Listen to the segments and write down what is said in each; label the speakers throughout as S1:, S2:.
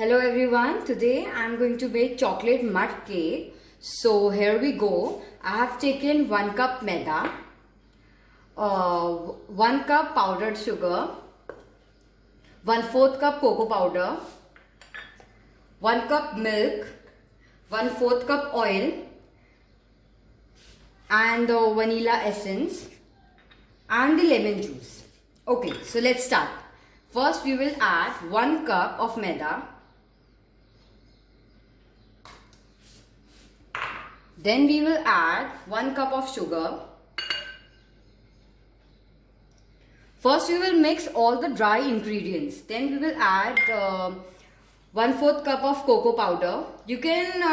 S1: Hello everyone, today I am going to make chocolate mud cake. So here we go. I have taken 1 cup maida, 1 cup powdered sugar, 1/4 cup cocoa powder, 1 cup milk, 1/4 cup oil and the vanilla essence and the lemon juice. Okay, so let's start. First we will add 1 cup of maida. Then we will add 1 cup of sugar. First we will mix all the dry ingredients. Then we will add 1/4 cup of cocoa powder. You can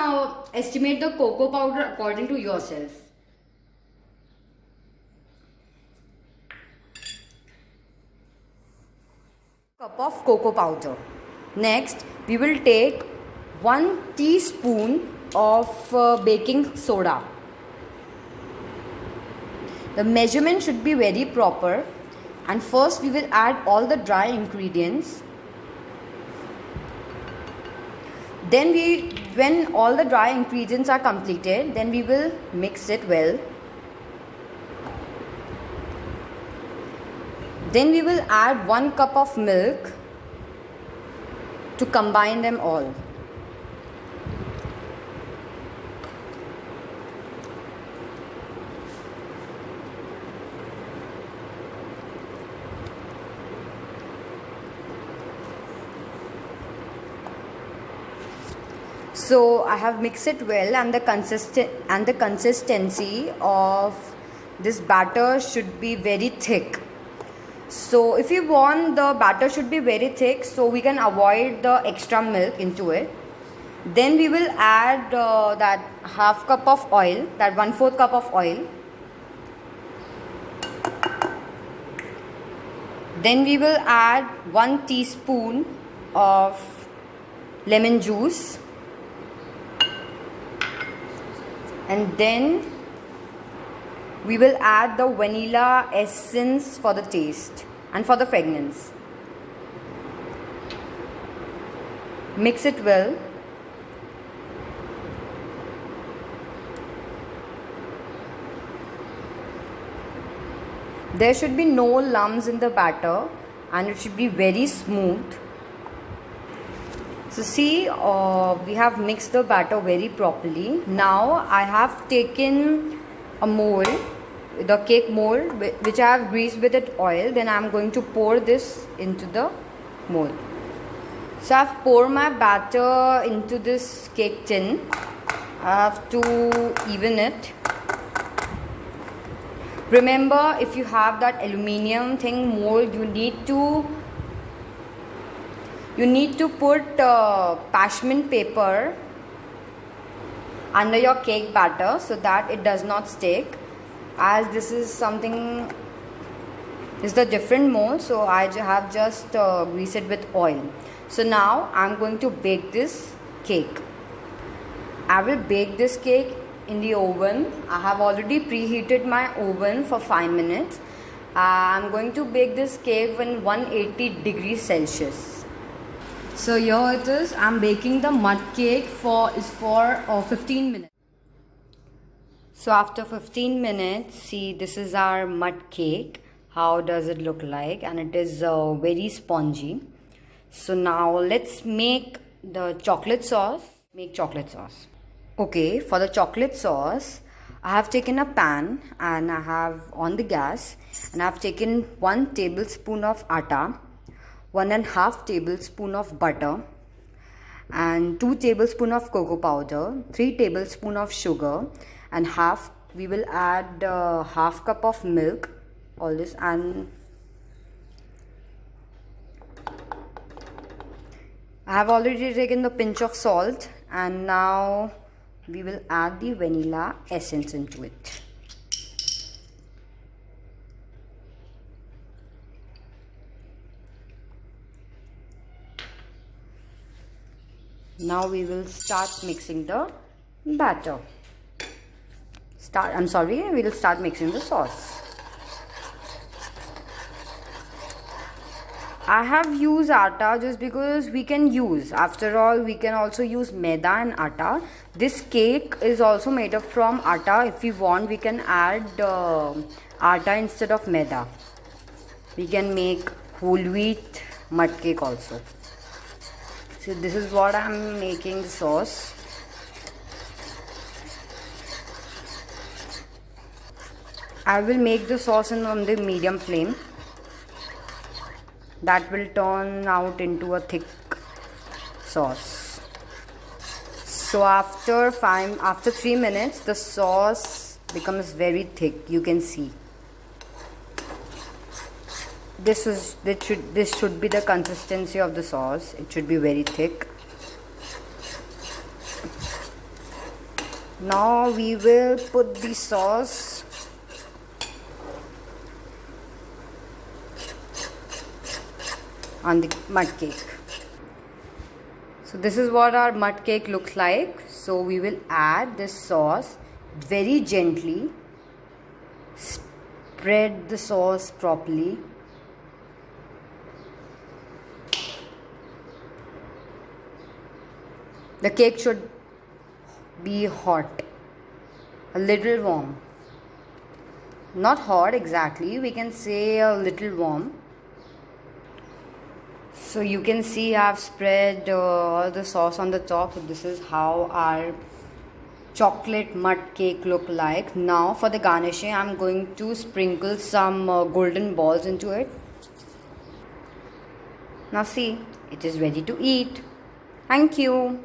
S1: estimate the cocoa powder according to yourself. Cup of cocoa powder. Next we will take 1 teaspoon of baking soda. The measurement should be very proper, and first we will add all the dry ingredients. Then when all the dry ingredients are completed, then we will mix it well. Then we will add 1 cup of milk to combine them all. So I have mixed it well, and the consistency of this batter should be very thick. So if you want the batter should be very thick, so we can avoid the extra milk into it. Then we will add that 1/2 cup of oil, that 1/4 cup of oil. Then we will add 1 teaspoon of lemon juice. And then we will add the vanilla essence for the taste and for the fragrance. Mix it well. There should be no lumps in the batter, and it should be very smooth. So see, we have mixed the batter very properly. Now I have taken a mold, the cake mold, which I have greased with it oil. Then I am going to pour this into the mold. So I have poured my batter into this cake tin. I have to even it. Remember, if you have that aluminium thing mold, you need to put parchment paper under your cake batter so that it does not stick, as this is the different mold. So I have just greased it with oil. So now I'm going to bake this cake. I will bake this cake in the oven. I have already preheated my oven for 5 minutes. I'm going to bake this cake in 180 degrees Celsius. So here it is. I'm baking the mud cake for 15 minutes. So after 15 minutes, see, this is our mud cake. How does it look like? And it is very spongy. So now let's make the chocolate sauce. Make chocolate sauce. Okay, for the chocolate sauce, I have taken a pan and I have on the gas, and I have taken 1 tablespoon of atta, 1.5 tablespoon of butter, and 2 tablespoon of cocoa powder, 3 tablespoon of sugar, and we will add 1/2 cup of milk, all this, and I have already taken the pinch of salt, and now we will add the vanilla essence into it. Now we will start mixing the batter. We will start mixing the sauce. I have used atta just because we can use. After all, we can also use maida and atta. This cake is also made up from atta. If we want, we can add atta instead of maida. We can make whole wheat mud cake also. So this is what I am making the sauce. I will make the sauce on the medium flame. That will turn out into a thick sauce. So after 3 minutes, the sauce becomes very thick. You can see. This should be the consistency of the sauce. It should be very thick. Now we will put the sauce on the mud cake. So this is what our mud cake looks like. So we will add this sauce very gently. Spread the sauce properly. The cake should be hot, a little warm. Not hot exactly, we can say a little warm. So you can see I have spread all the sauce on the top. So this is how our chocolate mud cake look like. Now for the garnishing, I'm going to sprinkle some golden balls into it. Now see, it is ready to eat. Thank you.